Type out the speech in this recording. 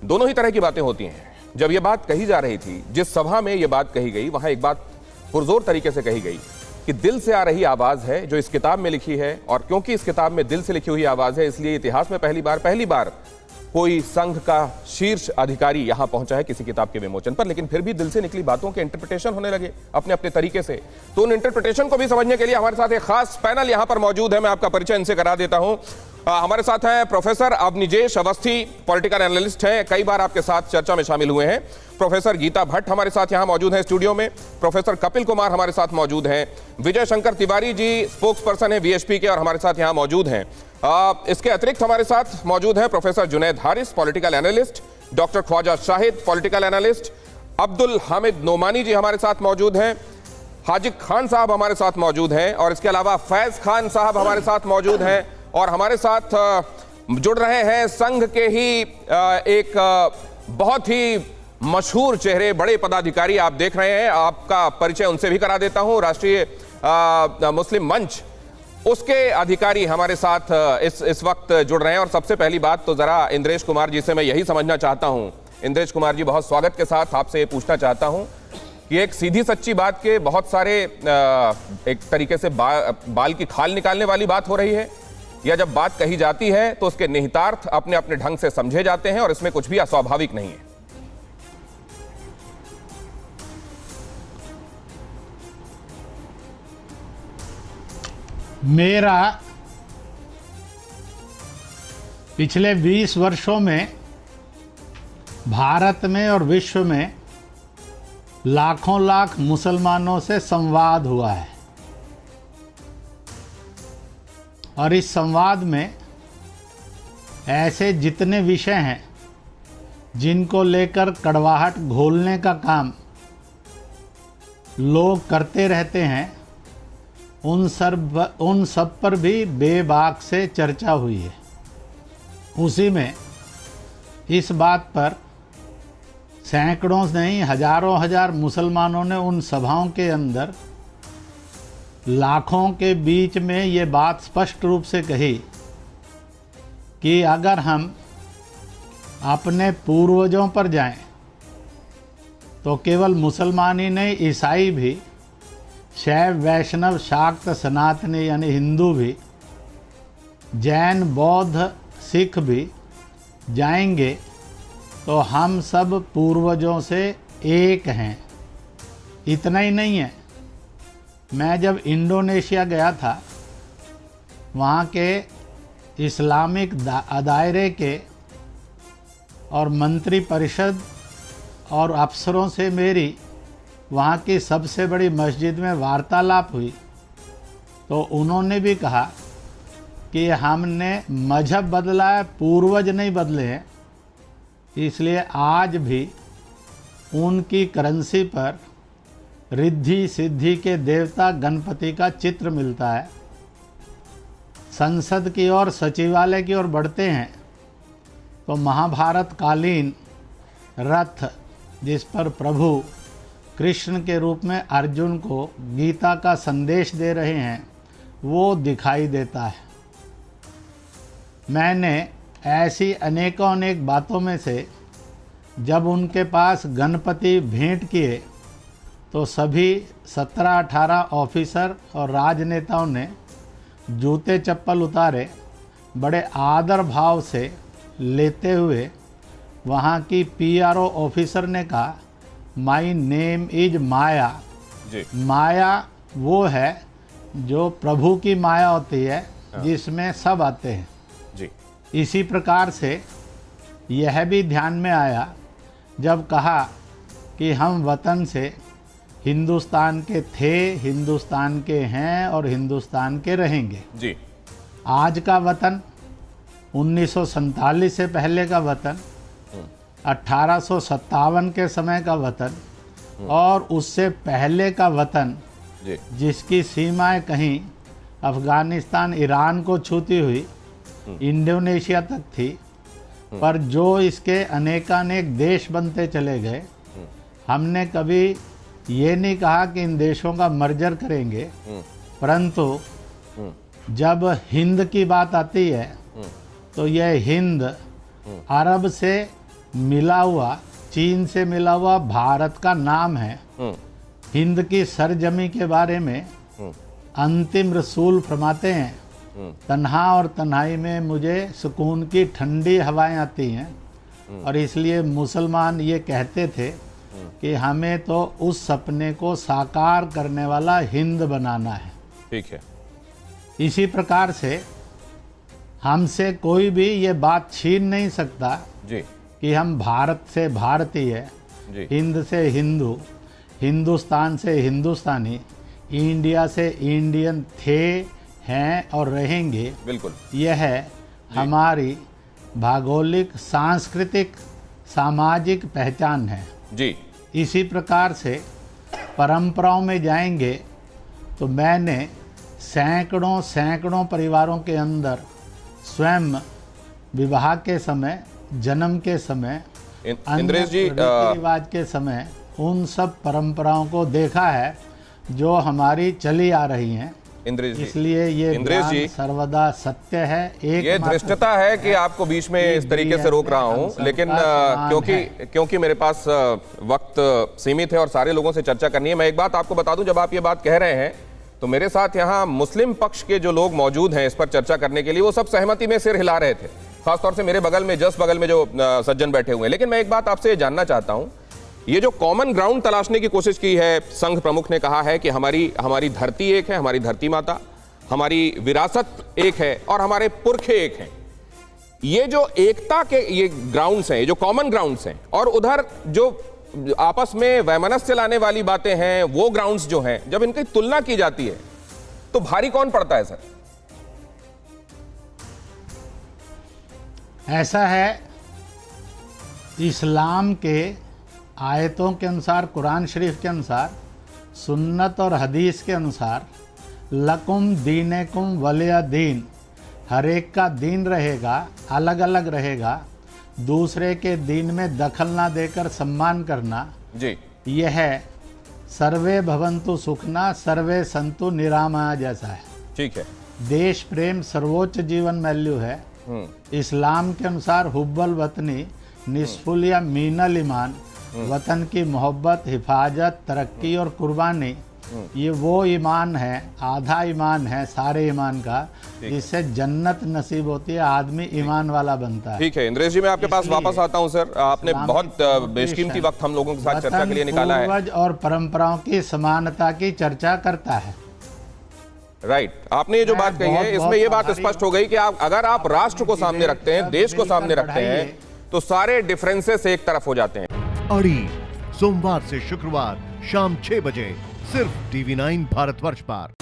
दोनों ही तरह की बातें होती हैं। जब ये बात कही जा रही थी, जिस सभा में ये बात कही गई, वहां एक बात पुरजोर तरीके से कही गई कि दिल से आ रही आवाज है जो इस किताब में लिखी है, और क्योंकि इस किताब में दिल से लिखी हुई आवाज है, इसलिए इतिहास में पहली बार कोई संघ का शीर्ष अधिकारी यहां पहुंचा है किसी किताब के विमोचन पर। लेकिन फिर भी दिल से निकली बातों के इंटरप्रिटेशन होने लगे अपने अपने तरीके से। तो उन इंटरप्रिटेशन को भी समझने के लिए हमारे साथ एक खास पैनल यहां पर मौजूद है। मैं आपका परिचय इनसे करा देता हूं। हमारे साथ हैं professor Avanijesh Awasthi, political analyst हैं, कई बार आपके साथ चर्चा में शामिल हुए हैं। प्रोफेसर गीता भट्ट हमारे साथ यहां मौजूद हैं स्टूडियो में। प्रोफेसर कपिल कुमार हमारे साथ मौजूद हैं। विजय शंकर तिवारी जी स्पोक्स पर्सन है वीएचपी के और हमारे साथ यहां मौजूद हैं। इसके अतिरिक्त हमारे साथ मौजूद हैं professor Junaid Haris, political analyst, doctor Khwaja Shahid, political analyst, Abdul Hamid Nomani ji हमारे साथ मौजूद हैं, हाजिक खान साहब हमारे साथ मौजूद हैं, और इसके अलावा फैज खान साहब हमारे साथ मौजूद हैं। और हमारे साथ जुड़ रहे हैं संघ के ही एक बहुत ही मशहूर चेहरे, बड़े पदाधिकारी आप देख रहे हैं। आपका परिचय उनसे भी करा देता हूं। राष्ट्रीय मुस्लिम मंच, उसके अधिकारी हमारे साथ इस वक्त जुड़ रहे हैं। और सबसे पहली बात तो जरा इंद्रेश कुमार जी से मैं यही समझना चाहता हूं। इंद्रेश कुमार जी, बहुत स्वागत के साथ आपसे पूछना चाहता हूं कि एक सीधी सच्ची बात के बहुत सारे एक तरीके से बाल की खाल निकालने वाली बात हो रही है, या जब बात कही जाती है तो उसके निहितार्थ अपने अपने ढंग से समझे जाते हैं और इसमें कुछ भी अस्वाभाविक नहीं है। मेरा पिछले 20 वर्षों में भारत में और विश्व में लाखों लाख मुसलमानों से संवाद हुआ है, और इस संवाद में ऐसे जितने विषय हैं जिनको लेकर कड़वाहट घोलने का काम लोग करते रहते हैं, उन सब पर भी बेबाक से चर्चा हुई है। उसी में इस बात पर सैकड़ों नहीं हजारों हजार मुसलमानों ने उन सभाओं के अंदर लाखों के बीच में ये बात स्पष्ट रूप से कही कि अगर हम अपने पूर्वजों पर जाएं तो केवल मुसलमान ही नहीं, ईसाई भी, शैव वैष्णव शाक्त सनातनी यानी हिंदू भी, जैन बौद्ध सिख भी जाएंगे तो हम सब पूर्वजों से एक हैं। इतना ही नहीं है, मैं जब इंडोनेशिया गया था, वहाँ के इस्लामिक दायरे के और मंत्री परिषद और अफसरों से मेरी वहाँ की सबसे बड़ी मस्जिद में वार्तालाप हुई, तो उन्होंने भी कहा कि हमने मजहब बदला है, पूर्वज नहीं बदले हैं। इसलिए आज भी उनकी करेंसी पर रिद्धि सिद्धि के देवता गणपति का चित्र मिलता है। संसद की ओर, सचिवालय की ओर बढ़ते हैं तो महाभारत कालीन रथ, जिस पर प्रभु कृष्ण के रूप में अर्जुन को गीता का संदेश दे रहे हैं, वो दिखाई देता है। मैंने ऐसी अनेकों अनेक बातों में से जब उनके पास गणपति भेंट किए तो सभी 17-18 ऑफिसर और राजनेताओं ने जूते चप्पल उतारे, बड़े आदर भाव से लेते हुए वहाँ की पीआरओ ऑफिसर ने कहा, माई नेम इज माया जी। माया वो है जो प्रभु की माया होती है, जिसमें सब आते हैं जी। इसी प्रकार से यह भी ध्यान में आया जब कहा कि हम वतन से हिंदुस्तान के थे, हिंदुस्तान के हैं और हिंदुस्तान के रहेंगे जी। आज का वतन 1947 से पहले का वतन, 1857 के समय का वतन और उससे पहले का वतन जी। जिसकी सीमाएं कहीं अफ़गानिस्तान ईरान को छूती हुई इंडोनेशिया तक थी, पर जो इसके अनेकानेक देश बनते चले गए। हमने कभी ये नहीं कहा कि इन देशों का मर्जर करेंगे, परंतु जब हिंद की बात आती है तो यह हिंद अरब से मिला हुआ, चीन से मिला हुआ भारत का नाम है। हिंद की सरजमी के बारे में अंतिम रसूल फरमाते हैं, तन्हा और तन्हाई में मुझे सुकून की ठंडी हवाएं आती हैं। और इसलिए मुसलमान ये कहते थे कि हमें तो उस सपने को साकार करने वाला हिंद बनाना है। ठीक है। इसी प्रकार से हमसे कोई भी ये बात छीन नहीं सकता जी कि हम भारत से भारतीय, जी हिंद से हिंदू, हिंदुस्तान से हिंदुस्तानी, इंडिया से इंडियन थे, हैं और रहेंगे। बिल्कुल। यह हमारी भौगोलिक, सांस्कृतिक, सामाजिक पहचान है। जी इसी प्रकार से परंपराओं में जाएंगे तो मैंने सैकड़ों परिवारों के अंदर स्वयं विवाह के समय, जन्म के समय, इंद्रेश जी, रीति रिवाज के समय उन सब परंपराओं को देखा है जो हमारी चली आ रही हैं। इंद्रेश जी, इसलिए ये इंद्रेश जी, सर्वदा सत्य है। एक ये धृष्टता है कि आपको बीच में इस तरीके से रोक रहा हूं, लेकिन क्योंकि मेरे पास वक्त सीमित है और सारे लोगों से चर्चा करनी है, मैं एक बात आपको बता दूं, जब आप ये बात कह रहे हैं तो मेरे साथ यहाँ मुस्लिम पक्ष के जो लोग मौजूद हैं इस पर चर्चा करने के लिए, वो सब सहमति में सिर हिला रहे थे। खासतौर से मेरे बगल में, जस्ट बगल में जो सज्जन बैठे हुए हैं। लेकिन मैं एक बात आपसे जानना चाहता हूं, ये जो कॉमन ग्राउंड तलाशने की कोशिश की है, संघ प्रमुख ने कहा है कि हमारी धरती एक है, हमारी धरती माता, हमारी विरासत एक है और हमारे पुरखे एक हैं। ये जो एकता के ये ग्राउंड्स हैं, ये जो कॉमन ग्राउंड्स हैं, और उधर जो आपस में वैमनस्य लाने वाली बातें हैं, वो ग्राउंड्स जो हैं, जब इनकी तुलना की जाती है तो भारी कौन पड़ता है सर? ऐसा है, इस्लाम के आयतों के अनुसार, कुरान शरीफ के अनुसार, सुन्नत और हदीस के अनुसार, लकुम दीनेकुम वलिया दीन, हर एक का दीन रहेगा, अलग अलग रहेगा। दूसरे के दीन में दखल ना देकर सम्मान करना, जी, यह है सर्वे भवन्तु सुखना सर्वे संतु निरामया जैसा है। ठीक है। देश प्रेम सर्वोच्च जीवन वैल्यू है। इस्लाम के अनुसार हुब्बल वतनी निस्फुल या मीनल ईमान, वतन की मोहब्बत, हिफाजत, तरक्की और कुर्बानी, ये वो ईमान है, आधा ईमान है सारे ईमान का, जिससे जन्नत नसीब होती है, आदमी ईमान वाला बनता है। ठीक है इंद्रेश जी, मैं आपके पास वापस आता हूं सर। आपने बहुत बेशकीमती वक्त हम लोगों के साथ चर्चा के लिए निकाला है। पूर्वज और परंपराओं की समानता की चर्चा करता है। राइट, आपने ये जो बात कही है, इसमें ये बात स्पष्ट हो गई कि अगर आप राष्ट्र को सामने रखते हैं, देश को सामने रखते हैं, तो सारे डिफरेंसेस एक तरफ हो जाते हैं। अड़ी सोमवार से शुक्रवार शाम 6 बजे सिर्फ TV9 भारतवर्ष पर।